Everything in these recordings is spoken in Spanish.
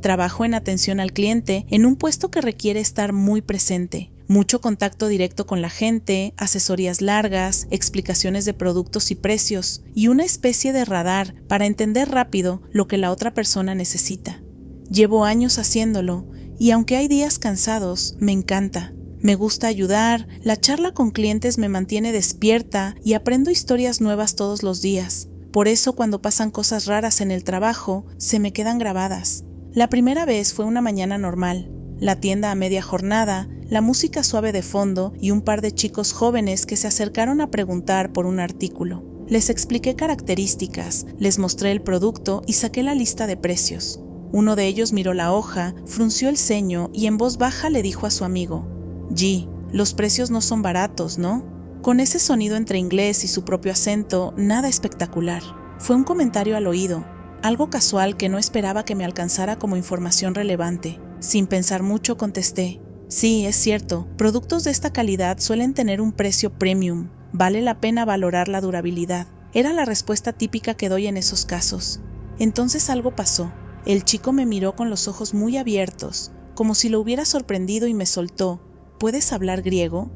Trabajo en atención al cliente en un puesto que requiere estar muy presente. Mucho contacto directo con la gente, asesorías largas, explicaciones de productos y precios, y una especie de radar para entender rápido lo que la otra persona necesita. Llevo años haciéndolo, y aunque hay días cansados, me encanta. Me gusta ayudar, la charla con clientes me mantiene despierta y aprendo historias nuevas todos los días. Por eso cuando pasan cosas raras en el trabajo, se me quedan grabadas. La primera vez fue una mañana normal. La tienda a media jornada, la música suave de fondo y un par de chicos jóvenes que se acercaron a preguntar por un artículo. Les expliqué características, les mostré el producto y saqué la lista de precios. Uno de ellos miró la hoja, frunció el ceño y en voz baja le dijo a su amigo: «G, los precios no son baratos, ¿no?». Con ese sonido entre inglés y su propio acento, nada espectacular. Fue un comentario al oído, algo casual que no esperaba que me alcanzara como información relevante. Sin pensar mucho contesté: «Sí, es cierto, productos de esta calidad suelen tener un precio premium. Vale la pena valorar la durabilidad». Era la respuesta típica que doy en esos casos. Entonces algo pasó. El chico me miró con los ojos muy abiertos, como si lo hubiera sorprendido, y me soltó: «¿Puedes hablar griego?».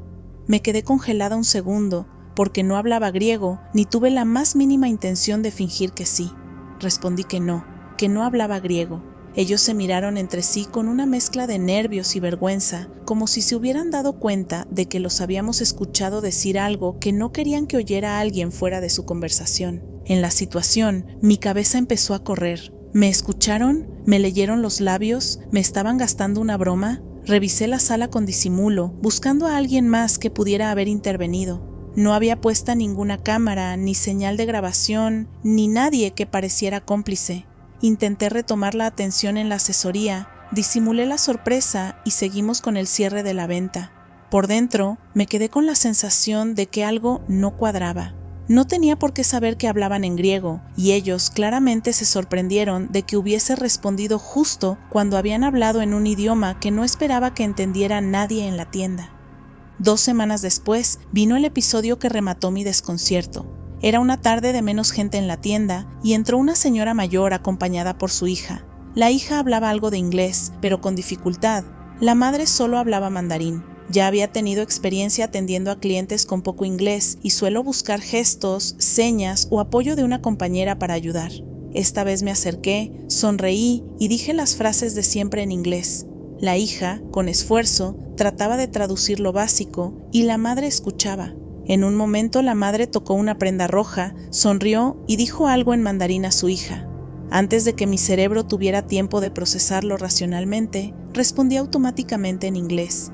Me quedé congelada un segundo, porque no hablaba griego, ni tuve la más mínima intención de fingir que sí. Respondí que no hablaba griego. Ellos se miraron entre sí con una mezcla de nervios y vergüenza, como si se hubieran dado cuenta de que los habíamos escuchado decir algo que no querían que oyera alguien fuera de su conversación. En la situación, mi cabeza empezó a correr. ¿Me escucharon? ¿Me leyeron los labios? ¿Me estaban gastando una broma? Revisé la sala con disimulo, buscando a alguien más que pudiera haber intervenido. No había puesta ninguna cámara, ni señal de grabación, ni nadie que pareciera cómplice. Intenté retomar la atención en la asesoría, disimulé la sorpresa y seguimos con el cierre de la venta. Por dentro, me quedé con la sensación de que algo no cuadraba. No tenía por qué saber que hablaban en griego, y ellos claramente se sorprendieron de que hubiese respondido justo cuando habían hablado en un idioma que no esperaba que entendiera nadie en la tienda. 2 semanas después, vino el episodio que remató mi desconcierto. Era una tarde de menos gente en la tienda, y entró una señora mayor acompañada por su hija. La hija hablaba algo de inglés, pero con dificultad. La madre solo hablaba mandarín. Ya había tenido experiencia atendiendo a clientes con poco inglés y suelo buscar gestos, señas o apoyo de una compañera para ayudar. Esta vez me acerqué, sonreí y dije las frases de siempre en inglés. La hija, con esfuerzo, trataba de traducir lo básico y la madre escuchaba. En un momento la madre tocó una prenda roja, sonrió y dijo algo en mandarín a su hija. Antes de que mi cerebro tuviera tiempo de procesarlo racionalmente, respondí automáticamente en inglés: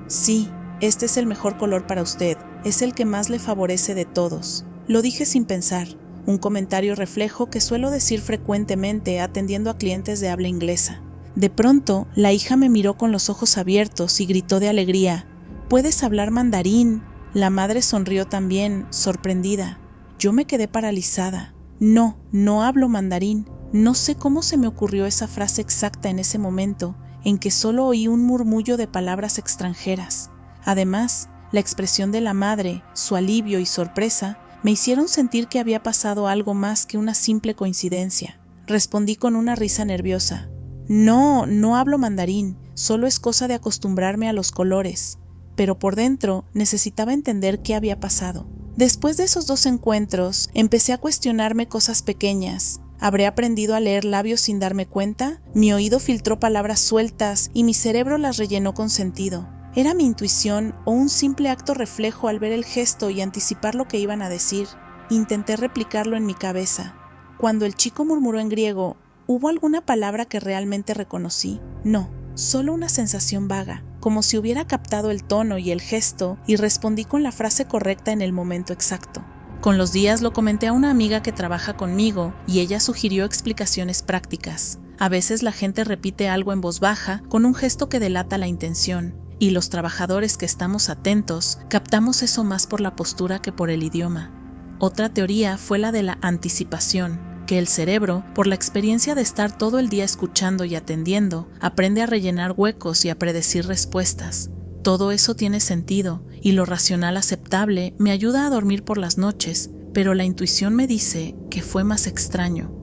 «Sí, este es el mejor color para usted, es el que más le favorece de todos». Lo dije sin pensar, un comentario reflejo que suelo decir frecuentemente atendiendo a clientes de habla inglesa. De pronto, la hija me miró con los ojos abiertos y gritó de alegría: «¿Puedes hablar mandarín?». La madre sonrió también, sorprendida. Yo me quedé paralizada. No hablo mandarín. No sé cómo se me ocurrió esa frase exacta en ese momento, en que solo oí un murmullo de palabras extranjeras. Además, la expresión de la madre, su alivio y sorpresa, me hicieron sentir que había pasado algo más que una simple coincidencia. Respondí con una risa nerviosa: No hablo mandarín, solo es cosa de acostumbrarme a los colores. Pero por dentro necesitaba entender qué había pasado. Después de esos 2 encuentros, empecé a cuestionarme cosas pequeñas. ¿Habré aprendido a leer labios sin darme cuenta? Mi oído filtró palabras sueltas y mi cerebro las rellenó con sentido. ¿Era mi intuición o un simple acto reflejo al ver el gesto y anticipar lo que iban a decir? Intenté replicarlo en mi cabeza. Cuando el chico murmuró en griego, ¿hubo alguna palabra que realmente reconocí? No, solo una sensación vaga, como si hubiera captado el tono y el gesto y respondí con la frase correcta en el momento exacto. Con los días lo comenté a una amiga que trabaja conmigo y ella sugirió explicaciones prácticas. A veces la gente repite algo en voz baja con un gesto que delata la intención, y los trabajadores que estamos atentos captamos eso más por la postura que por el idioma. Otra teoría fue la de la anticipación, que el cerebro, por la experiencia de estar todo el día escuchando y atendiendo, aprende a rellenar huecos y a predecir respuestas. Todo eso tiene sentido, y lo racional aceptable me ayuda a dormir por las noches, pero la intuición me dice que fue más extraño.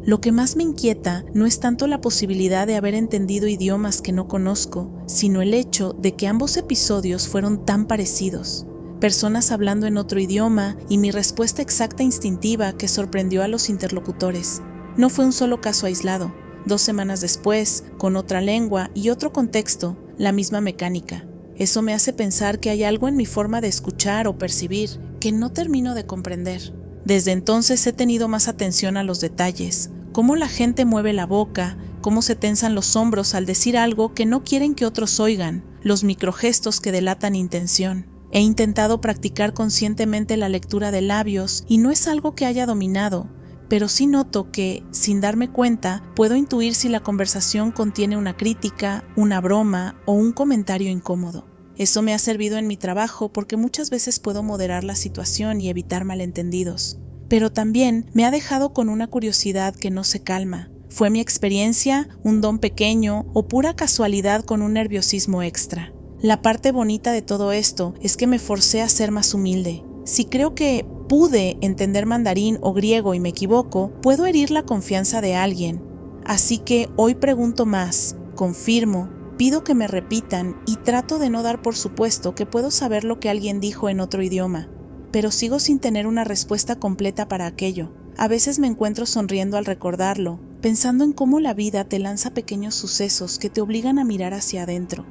Lo que más me inquieta no es tanto la posibilidad de haber entendido idiomas que no conozco, sino el hecho de que ambos episodios fueron tan parecidos. Personas hablando en otro idioma y mi respuesta exacta e instintiva que sorprendió a los interlocutores. No fue un solo caso aislado. 2 semanas después, con otra lengua y otro contexto, la misma mecánica. Eso me hace pensar que hay algo en mi forma de escuchar o percibir que no termino de comprender. Desde entonces he tenido más atención a los detalles, cómo la gente mueve la boca, cómo se tensan los hombros al decir algo que no quieren que otros oigan, los microgestos que delatan intención. He intentado practicar conscientemente la lectura de labios y no es algo que haya dominado, pero sí noto que, sin darme cuenta, puedo intuir si la conversación contiene una crítica, una broma o un comentario incómodo. Eso me ha servido en mi trabajo porque muchas veces puedo moderar la situación y evitar malentendidos. Pero también me ha dejado con una curiosidad que no se calma. ¿Fue mi experiencia, un don pequeño o pura casualidad con un nerviosismo extra? La parte bonita de todo esto es que me forcé a ser más humilde. Si creo que pude entender mandarín o griego y me equivoco, puedo herir la confianza de alguien. Así que hoy pregunto más, confirmo, pido que me repitan y trato de no dar por supuesto que puedo saber lo que alguien dijo en otro idioma. Pero sigo sin tener una respuesta completa para aquello. A veces me encuentro sonriendo al recordarlo, pensando en cómo la vida te lanza pequeños sucesos que te obligan a mirar hacia adentro.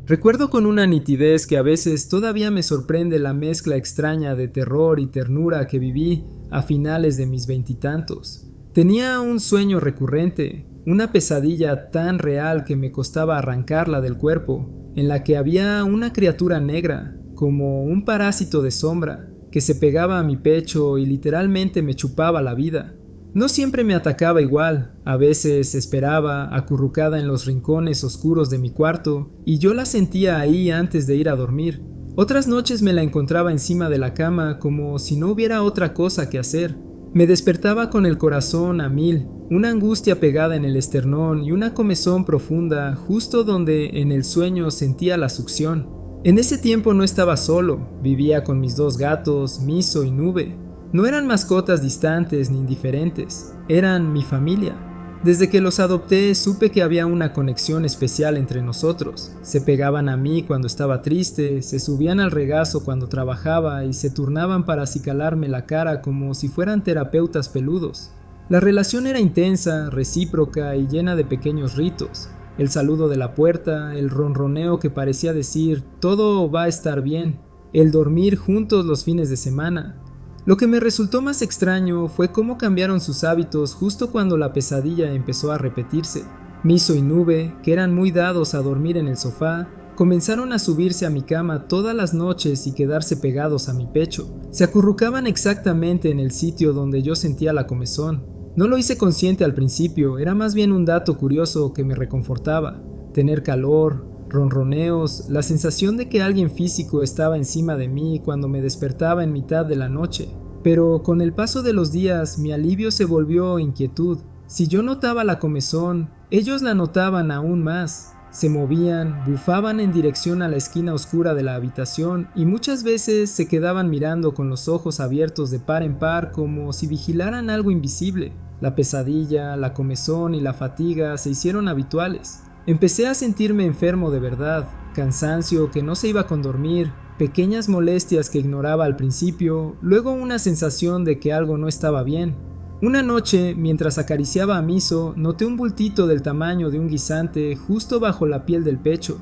Recuerdo con una nitidez que a veces todavía me sorprende la mezcla extraña de terror y ternura que viví a finales de mis 20 y tantos. Tenía un sueño recurrente, una pesadilla tan real que me costaba arrancarla del cuerpo, en la que había una criatura negra, como un parásito de sombra, que se pegaba a mi pecho y literalmente me chupaba la vida. No siempre me atacaba igual, a veces esperaba, acurrucada en los rincones oscuros de mi cuarto, y yo la sentía ahí antes de ir a dormir. Otras noches me la encontraba encima de la cama como si no hubiera otra cosa que hacer. Me despertaba con el corazón a 1000, una angustia pegada en el esternón y una comezón profunda justo donde en el sueño sentía la succión. En ese tiempo no estaba solo, vivía con mis 2 gatos, Miso y Nube. No eran mascotas distantes ni indiferentes, eran mi familia. Desde que los adopté supe que había una conexión especial entre nosotros. Se pegaban a mí cuando estaba triste, se subían al regazo cuando trabajaba y se turnaban para acicalarme la cara como si fueran terapeutas peludos. La relación era intensa, recíproca y llena de pequeños ritos. El saludo de la puerta, el ronroneo que parecía decir «todo va a estar bien», el dormir juntos los fines de semana. Lo que me resultó más extraño fue cómo cambiaron sus hábitos justo cuando la pesadilla empezó a repetirse. Miso y Nube, que eran muy dados a dormir en el sofá, comenzaron a subirse a mi cama todas las noches y quedarse pegados a mi pecho. Se acurrucaban exactamente en el sitio donde yo sentía la comezón. No lo hice consciente al principio, era más bien un dato curioso que me reconfortaba. Tener calor, ronroneos, la sensación de que alguien físico estaba encima de mí cuando me despertaba en mitad de la noche. Pero con el paso de los días mi alivio se volvió inquietud. Si yo notaba la comezón, ellos la notaban aún más. Se movían, bufaban en dirección a la esquina oscura de la habitación y muchas veces se quedaban mirando con los ojos abiertos de par en par como si vigilaran algo invisible. La pesadilla, la comezón y la fatiga se hicieron habituales. Empecé a sentirme enfermo de verdad, cansancio que no se iba con dormir, pequeñas molestias que ignoraba al principio, luego una sensación de que algo no estaba bien. Una noche, mientras acariciaba a Miso, noté un bultito del tamaño de un guisante justo bajo la piel del pecho.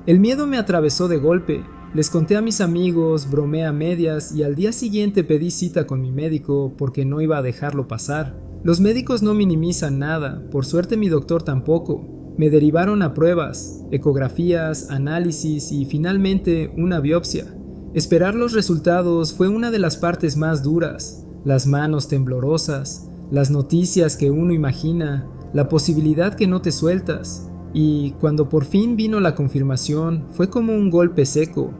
El miedo me atravesó de golpe, les conté a mis amigos, bromeé a medias y al día siguiente pedí cita con mi médico porque no iba a dejarlo pasar. Los médicos no minimizan nada, por suerte mi doctor tampoco. Me derivaron a pruebas, ecografías, análisis y finalmente una biopsia. Esperar los resultados fue una de las partes más duras. Las manos temblorosas, las noticias que uno imagina, la posibilidad que no te sueltas. Y cuando por fin vino la confirmación, fue como un golpe seco.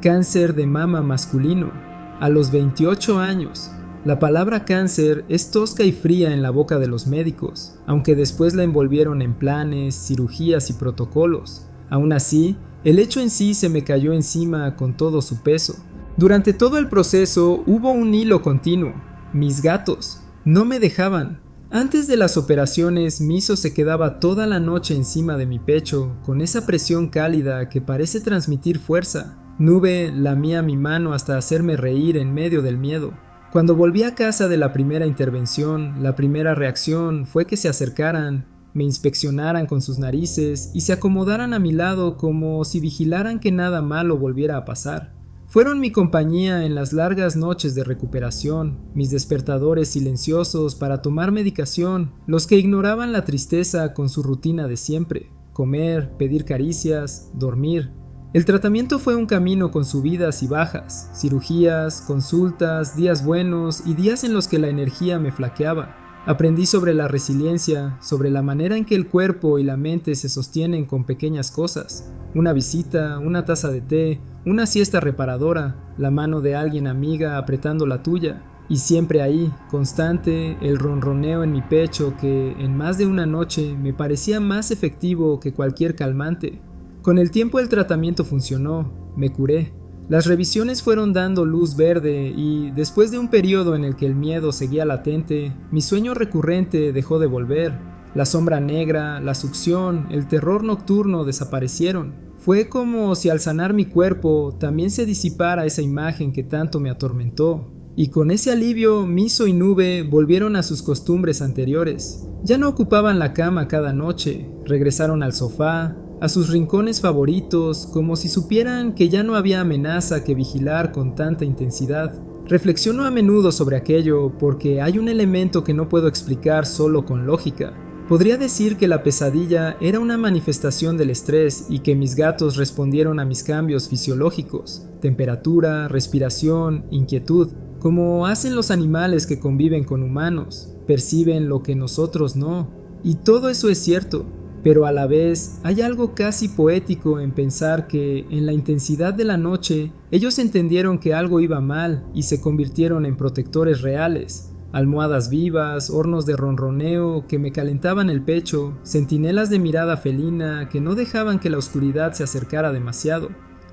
Cáncer de mama masculino, a los 28 años. La palabra cáncer es tosca y fría en la boca de los médicos, aunque después la envolvieron en planes, cirugías y protocolos. Aún así, el hecho en sí se me cayó encima con todo su peso. Durante todo el proceso hubo un hilo continuo. Mis gatos no me dejaban. Antes de las operaciones, Miso se quedaba toda la noche encima de mi pecho, con esa presión cálida que parece transmitir fuerza. Nube lamía mi mano hasta hacerme reír en medio del miedo. Cuando volví a casa de la primera intervención, la primera reacción fue que se acercaran, me inspeccionaran con sus narices y se acomodaran a mi lado como si vigilaran que nada malo volviera a pasar. Fueron mi compañía en las largas noches de recuperación, mis despertadores silenciosos para tomar medicación, los que ignoraban la tristeza con su rutina de siempre: comer, pedir caricias, dormir. El tratamiento fue un camino con subidas y bajas, cirugías, consultas, días buenos y días en los que la energía me flaqueaba. Aprendí sobre la resiliencia, sobre la manera en que el cuerpo y la mente se sostienen con pequeñas cosas: una visita, una taza de té, una siesta reparadora, la mano de alguien amiga apretando la tuya, y siempre ahí, constante, el ronroneo en mi pecho que en más de una noche me parecía más efectivo que cualquier calmante. Con el tiempo el tratamiento funcionó, me curé. Las revisiones fueron dando luz verde y, después de un periodo en el que el miedo seguía latente, mi sueño recurrente dejó de volver. La sombra negra, la succión, el terror nocturno desaparecieron. Fue como si al sanar mi cuerpo también se disipara esa imagen que tanto me atormentó. Y con ese alivio, Miso y Nube volvieron a sus costumbres anteriores. Ya no ocupaban la cama cada noche, regresaron al sofá, a sus rincones favoritos, como si supieran que ya no había amenaza que vigilar con tanta intensidad. Reflexiono a menudo sobre aquello porque hay un elemento que no puedo explicar solo con lógica. Podría decir que la pesadilla era una manifestación del estrés y que mis gatos respondieron a mis cambios fisiológicos: temperatura, respiración, inquietud, como hacen los animales que conviven con humanos, perciben lo que nosotros no. Y todo eso es cierto, pero a la vez hay algo casi poético en pensar que, en la intensidad de la noche, ellos entendieron que algo iba mal y se convirtieron en protectores reales. Almohadas vivas, hornos de ronroneo que me calentaban el pecho, centinelas de mirada felina que no dejaban que la oscuridad se acercara demasiado.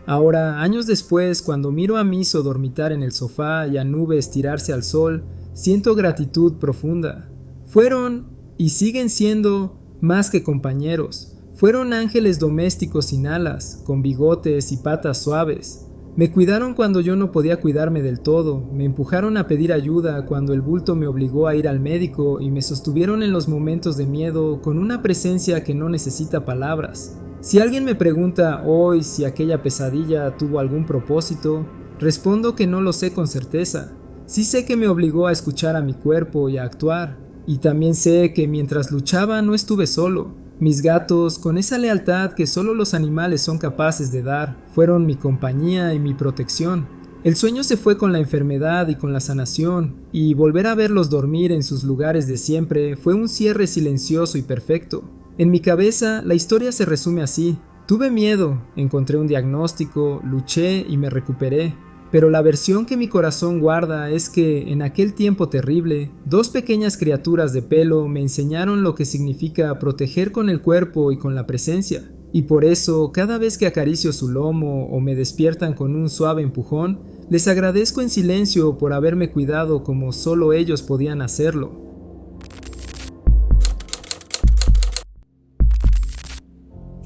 Ahora, años después, cuando miro a Miso dormitar en el sofá y a Nube estirarse al sol, siento gratitud profunda. Fueron, y siguen siendo, más que compañeros. Fueron ángeles domésticos sin alas, con bigotes y patas suaves. Me cuidaron cuando yo no podía cuidarme del todo, me empujaron a pedir ayuda cuando el bulto me obligó a ir al médico y me sostuvieron en los momentos de miedo con una presencia que no necesita palabras. Si alguien me pregunta hoy si aquella pesadilla tuvo algún propósito, respondo que no lo sé con certeza. Sí sé que me obligó a escuchar a mi cuerpo y a actuar, y también sé que mientras luchaba no estuve solo. Mis gatos, con esa lealtad que solo los animales son capaces de dar, fueron mi compañía y mi protección. El sueño se fue con la enfermedad y con la sanación, y volver a verlos dormir en sus lugares de siempre fue un cierre silencioso y perfecto. En mi cabeza, la historia se resume así: tuve miedo, encontré un diagnóstico, luché y me recuperé. Pero la versión que mi corazón guarda es que, en aquel tiempo terrible, dos pequeñas criaturas de pelo me enseñaron lo que significa proteger con el cuerpo y con la presencia. Y por eso, cada vez que acaricio su lomo o me despiertan con un suave empujón, les agradezco en silencio por haberme cuidado como solo ellos podían hacerlo.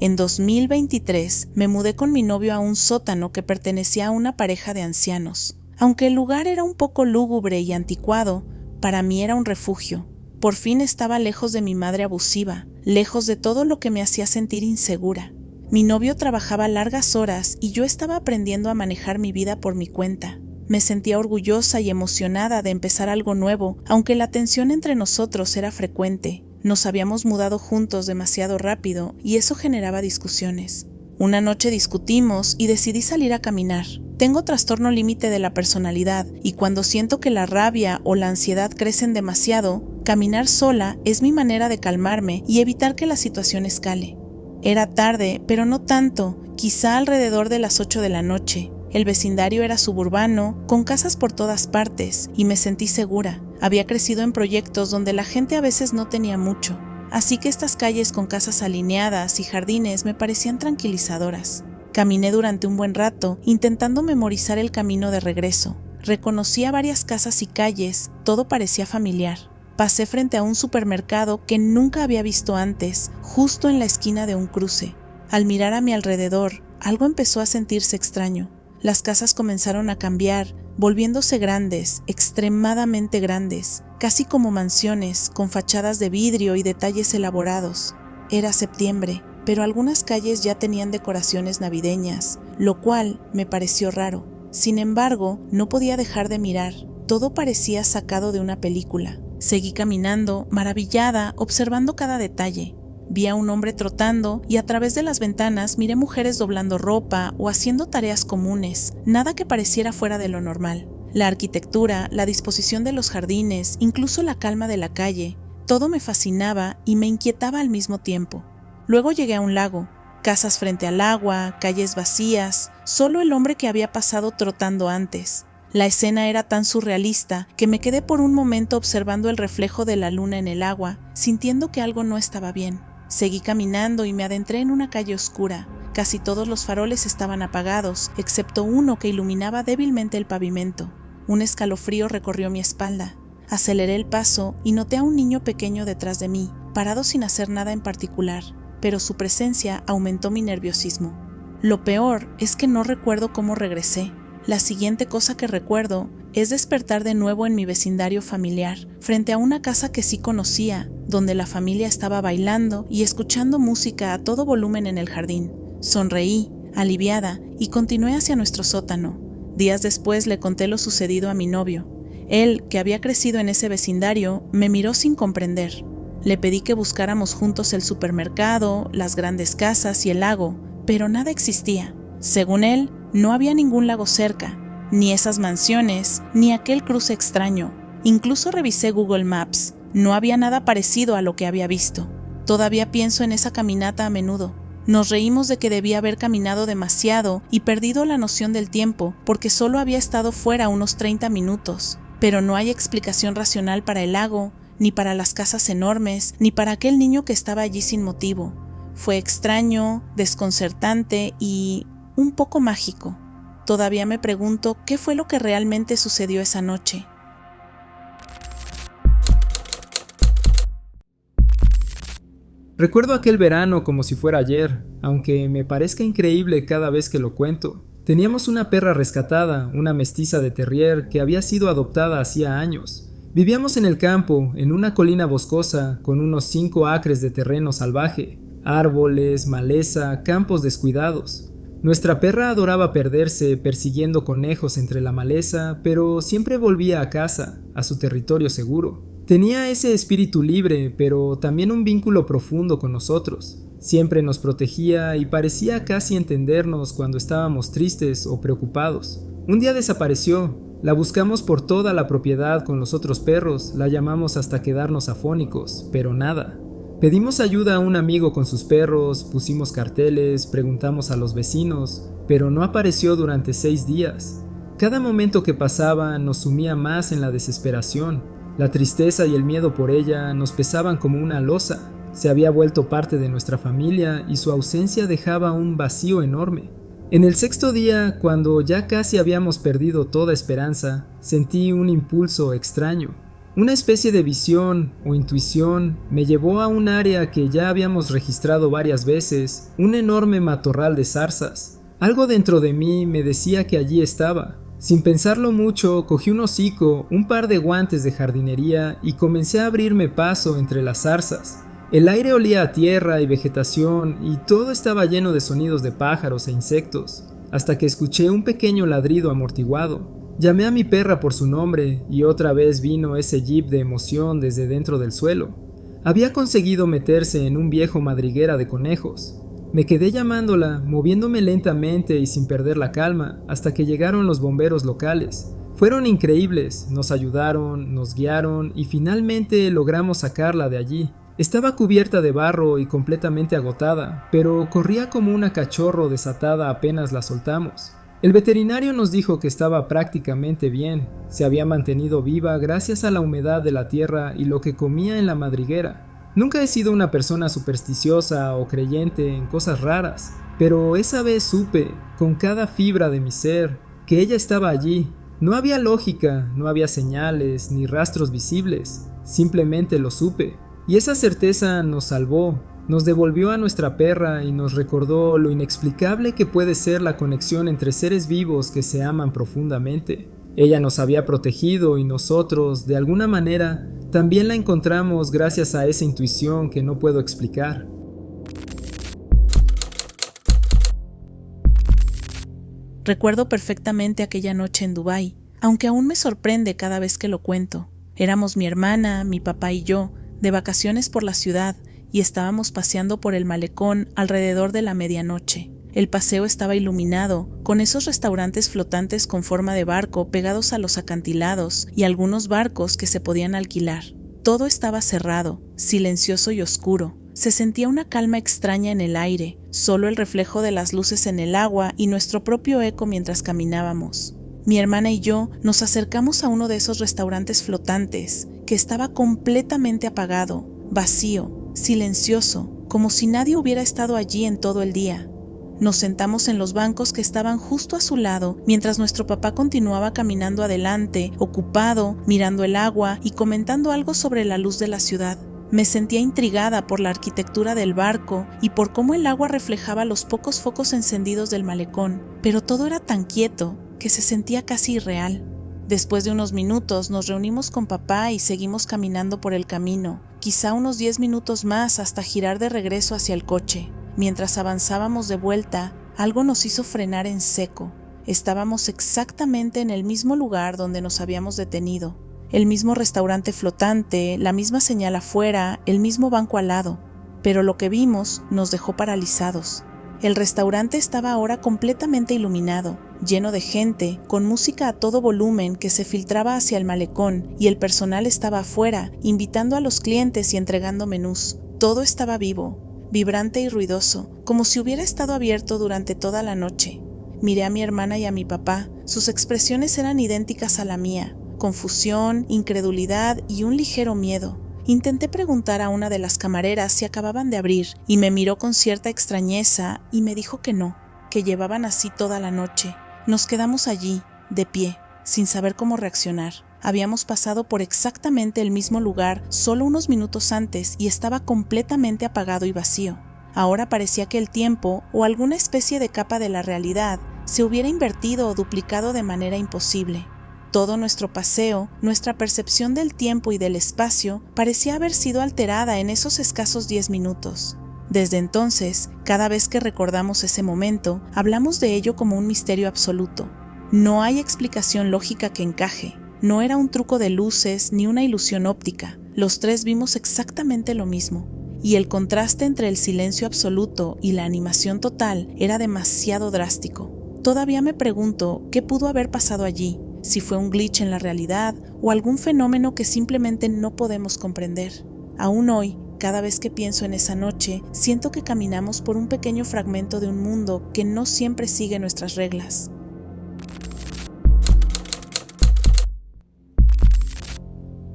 En 2023 me mudé con mi novio a un sótano que pertenecía a una pareja de ancianos. Aunque el lugar era un poco lúgubre y anticuado, para mí era un refugio. Por fin estaba lejos de mi madre abusiva, lejos de todo lo que me hacía sentir insegura. Mi novio trabajaba largas horas y yo estaba aprendiendo a manejar mi vida por mi cuenta. Me sentía orgullosa y emocionada de empezar algo nuevo, aunque la tensión entre nosotros era frecuente. Nos habíamos mudado juntos demasiado rápido y eso generaba discusiones. Una noche discutimos y decidí salir a caminar. Tengo trastorno límite de la personalidad y cuando siento que la rabia o la ansiedad crecen demasiado, caminar sola es mi manera de calmarme y evitar que la situación escale. Era tarde, pero no tanto, quizá alrededor de las 8 de la noche. El vecindario era suburbano, con casas por todas partes, y me sentí segura. Había crecido en proyectos donde la gente a veces no tenía mucho, así que estas calles con casas alineadas y jardines me parecían tranquilizadoras. Caminé durante un buen rato, intentando memorizar el camino de regreso. Reconocía varias casas y calles, todo parecía familiar. Pasé frente a un supermercado que nunca había visto antes, justo en la esquina de un cruce. Al mirar a mi alrededor, algo empezó a sentirse extraño. Las casas comenzaron a cambiar, volviéndose grandes, extremadamente grandes, casi como mansiones, con fachadas de vidrio y detalles elaborados. Era septiembre, pero algunas calles ya tenían decoraciones navideñas, lo cual me pareció raro. Sin embargo, no podía dejar de mirar. Todo parecía sacado de una película. Seguí caminando, maravillada, observando cada detalle. Vi a un hombre trotando y a través de las ventanas miré mujeres doblando ropa o haciendo tareas comunes, nada que pareciera fuera de lo normal. La arquitectura, la disposición de los jardines, incluso la calma de la calle, todo me fascinaba y me inquietaba al mismo tiempo. Luego llegué a un lago. Casas frente al agua, calles vacías, solo el hombre que había pasado trotando antes. La escena era tan surrealista que me quedé por un momento observando el reflejo de la luna en el agua, sintiendo que algo no estaba bien. Seguí caminando y me adentré en una calle oscura. Casi todos los faroles estaban apagados, excepto uno que iluminaba débilmente el pavimento. Un escalofrío recorrió mi espalda. Aceleré el paso y noté a un niño pequeño detrás de mí, parado sin hacer nada en particular, pero su presencia aumentó mi nerviosismo. Lo peor es que no recuerdo cómo regresé. La siguiente cosa que recuerdo es despertar de nuevo en mi vecindario familiar, frente a una casa que sí conocía, donde la familia estaba bailando y escuchando música a todo volumen en el jardín. Sonreí, aliviada, y continué hacia nuestro sótano. Días después le conté lo sucedido a mi novio. Él, que había crecido en ese vecindario, me miró sin comprender. Le pedí que buscáramos juntos el supermercado, las grandes casas y el lago, pero nada existía. Según él, no había ningún lago cerca, ni esas mansiones, ni aquel cruce extraño. Incluso revisé Google Maps. No había nada parecido a lo que había visto. Todavía pienso en esa caminata a menudo. Nos reímos de que debía haber caminado demasiado y perdido la noción del tiempo, porque solo había estado fuera unos 30 minutos. Pero no hay explicación racional para el lago, ni para las casas enormes, ni para aquel niño que estaba allí sin motivo. Fue extraño, desconcertante y un poco mágico. Todavía me pregunto qué fue lo que realmente sucedió esa noche. Recuerdo aquel verano como si fuera ayer, aunque me parezca increíble cada vez que lo cuento. Teníamos una perra rescatada, una mestiza de terrier que había sido adoptada hacía años. Vivíamos en el campo, en una colina boscosa, con unos 5 acres de terreno salvaje, árboles, maleza, campos descuidados. Nuestra perra adoraba perderse persiguiendo conejos entre la maleza, pero siempre volvía a casa, a su territorio seguro. Tenía ese espíritu libre, pero también un vínculo profundo con nosotros. Siempre nos protegía y parecía casi entendernos cuando estábamos tristes o preocupados. Un día desapareció. La buscamos por toda la propiedad con los otros perros, la llamamos hasta quedarnos afónicos, pero nada. Pedimos ayuda a un amigo con sus perros, pusimos carteles, preguntamos a los vecinos, pero no apareció durante 6 días. Cada momento que pasaba nos sumía más en la desesperación. La tristeza y el miedo por ella nos pesaban como una losa. Se había vuelto parte de nuestra familia y su ausencia dejaba un vacío enorme. En el 6.º día, cuando ya casi habíamos perdido toda esperanza, sentí un impulso extraño. Una especie de visión o intuición me llevó a un área que ya habíamos registrado varias veces, un enorme matorral de zarzas. Algo dentro de mí me decía que allí estaba. Sin pensarlo mucho, cogí un hocico, un par de guantes de jardinería y comencé a abrirme paso entre las zarzas. El aire olía a tierra y vegetación y todo estaba lleno de sonidos de pájaros e insectos, hasta que escuché un pequeño ladrido amortiguado. Llamé a mi perra por su nombre y otra vez vino ese yip de emoción desde dentro del suelo. Había conseguido meterse en un viejo madriguera de conejos. Me quedé llamándola, moviéndome lentamente y sin perder la calma, hasta que llegaron los bomberos locales. Fueron increíbles, nos ayudaron, nos guiaron y finalmente logramos sacarla de allí. Estaba cubierta de barro y completamente agotada, pero corría como una cachorro desatada apenas la soltamos. El veterinario nos dijo que estaba prácticamente bien, se había mantenido viva gracias a la humedad de la tierra y lo que comía en la madriguera. Nunca he sido una persona supersticiosa o creyente en cosas raras, pero esa vez supe, con cada fibra de mi ser, que ella estaba allí. No había lógica, no había señales, ni rastros visibles, simplemente lo supe. Y esa certeza nos salvó, nos devolvió a nuestra perra y nos recordó lo inexplicable que puede ser la conexión entre seres vivos que se aman profundamente. Ella nos había protegido y nosotros, de alguna manera, también la encontramos gracias a esa intuición que no puedo explicar. Recuerdo perfectamente aquella noche en Dubái, aunque aún me sorprende cada vez que lo cuento. Éramos mi hermana, mi papá y yo, de vacaciones por la ciudad, y estábamos paseando por el malecón alrededor de la medianoche. El paseo estaba iluminado, con esos restaurantes flotantes con forma de barco pegados a los acantilados y algunos barcos que se podían alquilar. Todo estaba cerrado, silencioso y oscuro. Se sentía una calma extraña en el aire, solo el reflejo de las luces en el agua y nuestro propio eco mientras caminábamos. Mi hermana y yo nos acercamos a uno de esos restaurantes flotantes, que estaba completamente apagado, vacío, silencioso, como si nadie hubiera estado allí en todo el día. Nos sentamos en los bancos que estaban justo a su lado, mientras nuestro papá continuaba caminando adelante, ocupado, mirando el agua y comentando algo sobre la luz de la ciudad. Me sentía intrigada por la arquitectura del barco y por cómo el agua reflejaba los pocos focos encendidos del malecón, pero todo era tan quieto que se sentía casi irreal. Después de unos minutos nos reunimos con papá y seguimos caminando por el camino, quizá unos 10 minutos más hasta girar de regreso hacia el coche. Mientras avanzábamos de vuelta, algo nos hizo frenar en seco. Estábamos exactamente en el mismo lugar donde nos habíamos detenido. El mismo restaurante flotante, la misma señal afuera, el mismo banco al lado. Pero lo que vimos nos dejó paralizados. El restaurante estaba ahora completamente iluminado, lleno de gente, con música a todo volumen que se filtraba hacia el malecón, y el personal estaba afuera, invitando a los clientes y entregando menús. Todo estaba vivo, vibrante y ruidoso, como si hubiera estado abierto durante toda la noche. Miré a mi hermana y a mi papá. Sus expresiones eran idénticas a la mía: confusión, incredulidad y un ligero miedo. Intenté preguntar a una de las camareras si acababan de abrir, y me miró con cierta extrañeza y me dijo que no, que llevaban así toda la noche. Nos quedamos allí, de pie, sin saber cómo reaccionar. Habíamos pasado por exactamente el mismo lugar solo unos minutos antes y estaba completamente apagado y vacío. Ahora parecía que el tiempo, o alguna especie de capa de la realidad, se hubiera invertido o duplicado de manera imposible. Todo nuestro paseo, nuestra percepción del tiempo y del espacio, parecía haber sido alterada en esos escasos 10 minutos. Desde entonces, cada vez que recordamos ese momento, hablamos de ello como un misterio absoluto. No hay explicación lógica que encaje. No era un truco de luces ni una ilusión óptica. Los tres vimos exactamente lo mismo. Y el contraste entre el silencio absoluto y la animación total era demasiado drástico. Todavía me pregunto qué pudo haber pasado allí, si fue un glitch en la realidad o algún fenómeno que simplemente no podemos comprender. Aún hoy, cada vez que pienso en esa noche, siento que caminamos por un pequeño fragmento de un mundo que no siempre sigue nuestras reglas.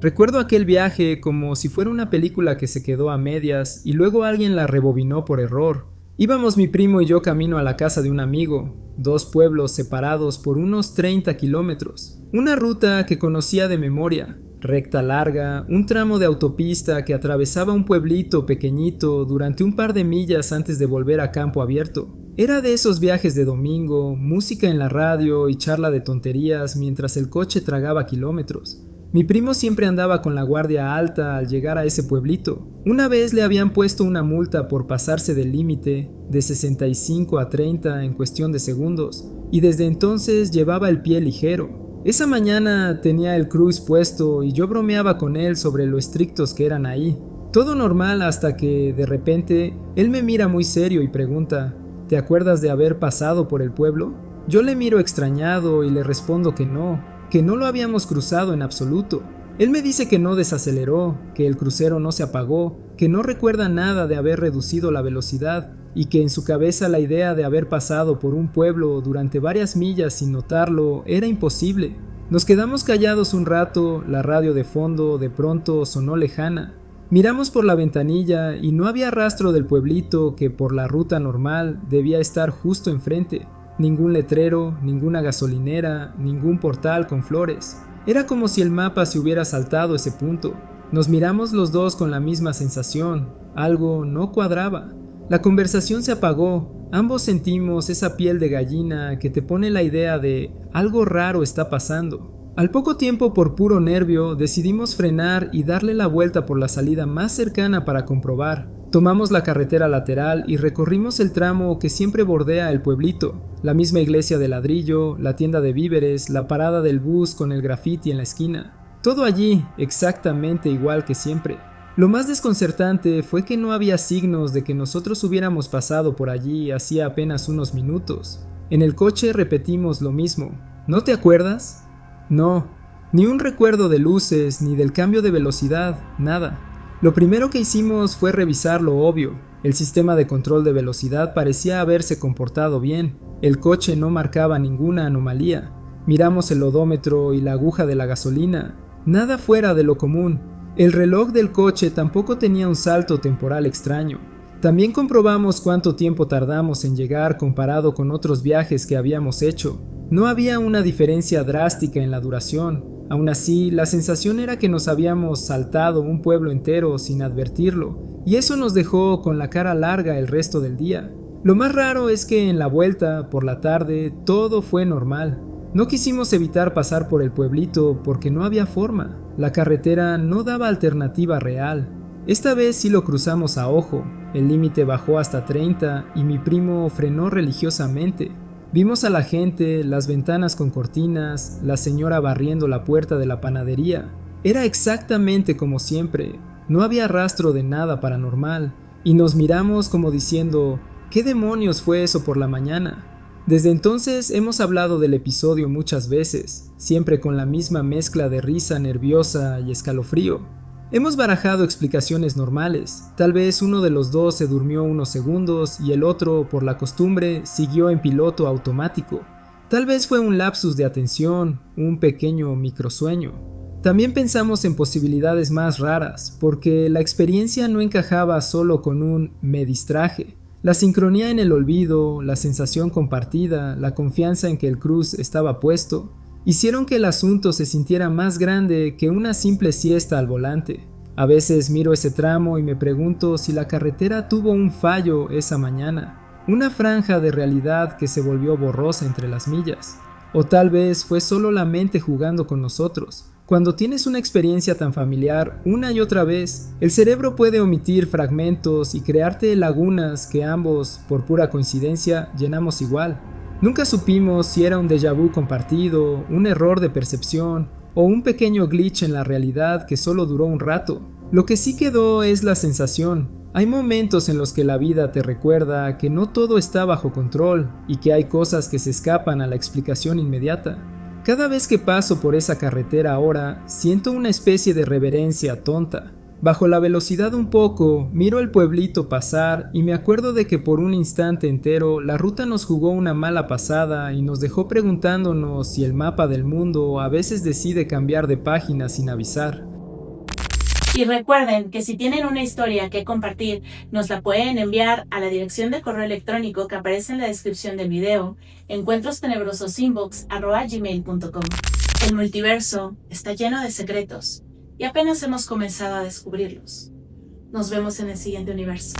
Recuerdo aquel viaje como si fuera una película que se quedó a medias y luego alguien la rebobinó por error. Íbamos mi primo y yo camino a la casa de un amigo, 2 pueblos separados por unos 30 kilómetros. Una ruta que conocía de memoria, recta larga, un tramo de autopista que atravesaba un pueblito pequeñito durante un par de millas antes de volver a campo abierto. Era de esos viajes de domingo, música en la radio y charla de tonterías mientras el coche tragaba kilómetros. Mi primo siempre andaba con la guardia alta al llegar a ese pueblito. Una vez le habían puesto una multa por pasarse del límite de 65 a 30 en cuestión de segundos, y desde entonces llevaba el pie ligero. Esa mañana tenía el cruise puesto y yo bromeaba con él sobre lo estrictos que eran ahí. Todo normal hasta que, de repente, él me mira muy serio y pregunta: ¿te acuerdas de haber pasado por el pueblo? Yo le miro extrañado y le respondo que no lo habíamos cruzado en absoluto. Él me dice que no desaceleró, que el crucero no se apagó, que no recuerda nada de haber reducido la velocidad y que en su cabeza la idea de haber pasado por un pueblo durante varias millas sin notarlo era imposible. Nos quedamos callados un rato, la radio de fondo de pronto sonó lejana. Miramos por la ventanilla y no había rastro del pueblito que por la ruta normal debía estar justo enfrente. Ningún letrero, ninguna gasolinera, ningún portal con flores. Era como si el mapa se hubiera saltado ese punto. Nos miramos los dos con la misma sensación. Algo no cuadraba. La conversación se apagó. Ambos sentimos esa piel de gallina que te pone la idea de algo raro está pasando. Al poco tiempo, por puro nervio, decidimos frenar y darle la vuelta por la salida más cercana para comprobar. Tomamos la carretera lateral y recorrimos el tramo que siempre bordea el pueblito. La misma iglesia de ladrillo, la tienda de víveres, la parada del bus con el graffiti en la esquina. Todo allí, exactamente igual que siempre. Lo más desconcertante fue que no había signos de que nosotros hubiéramos pasado por allí hacía apenas unos minutos. En el coche repetimos lo mismo. ¿No te acuerdas? No, ni un recuerdo de luces ni del cambio de velocidad, nada. Lo primero que hicimos fue revisar lo obvio. El sistema de control de velocidad parecía haberse comportado bien. El coche no marcaba ninguna anomalía. Miramos el odómetro y la aguja de la gasolina. Nada fuera de lo común. El reloj del coche tampoco tenía un salto temporal extraño. También comprobamos cuánto tiempo tardamos en llegar comparado con otros viajes que habíamos hecho. No había una diferencia drástica en la duración. Aún así, la sensación era que nos habíamos saltado un pueblo entero sin advertirlo, y eso nos dejó con la cara larga el resto del día. Lo más raro es que en la vuelta, por la tarde, todo fue normal. No quisimos evitar pasar por el pueblito porque no había forma. La carretera no daba alternativa real. Esta vez sí lo cruzamos a ojo. El límite bajó hasta 30 y mi primo frenó religiosamente. Vimos a la gente, las ventanas con cortinas, la señora barriendo la puerta de la panadería. Era exactamente como siempre. No había rastro de nada paranormal. Y nos miramos como diciendo, ¿qué demonios fue eso por la mañana? Desde entonces hemos hablado del episodio muchas veces, siempre con la misma mezcla de risa nerviosa y escalofrío. Hemos barajado explicaciones normales. Tal vez uno de los dos se durmió unos segundos y el otro, por la costumbre, siguió en piloto automático. Tal vez fue un lapsus de atención, un pequeño microsueño. También pensamos en posibilidades más raras, porque la experiencia no encajaba solo con un me distraje. La sincronía en el olvido, la sensación compartida, la confianza en que el cruce estaba puesto, hicieron que el asunto se sintiera más grande que una simple siesta al volante. A veces miro ese tramo y me pregunto si la carretera tuvo un fallo esa mañana, una franja de realidad que se volvió borrosa entre las millas. O tal vez fue solo la mente jugando con nosotros. Cuando tienes una experiencia tan familiar una y otra vez, el cerebro puede omitir fragmentos y crearte lagunas que ambos, por pura coincidencia, llenamos igual. Nunca supimos si era un déjà vu compartido, un error de percepción o un pequeño glitch en la realidad que solo duró un rato. Lo que sí quedó es la sensación. Hay momentos en los que la vida te recuerda que no todo está bajo control y que hay cosas que se escapan a la explicación inmediata. Cada vez que paso por esa carretera ahora, siento una especie de reverencia tonta. Bajo la velocidad un poco, miro el pueblito pasar y me acuerdo de que por un instante entero la ruta nos jugó una mala pasada y nos dejó preguntándonos si el mapa del mundo a veces decide cambiar de página sin avisar. Y recuerden que si tienen una historia que compartir, nos la pueden enviar a la dirección de correo electrónico que aparece en la descripción del video, encuentrostenebrososInbox@gmail.com. El multiverso está lleno de secretos y apenas hemos comenzado a descubrirlos. Nos vemos en el siguiente universo.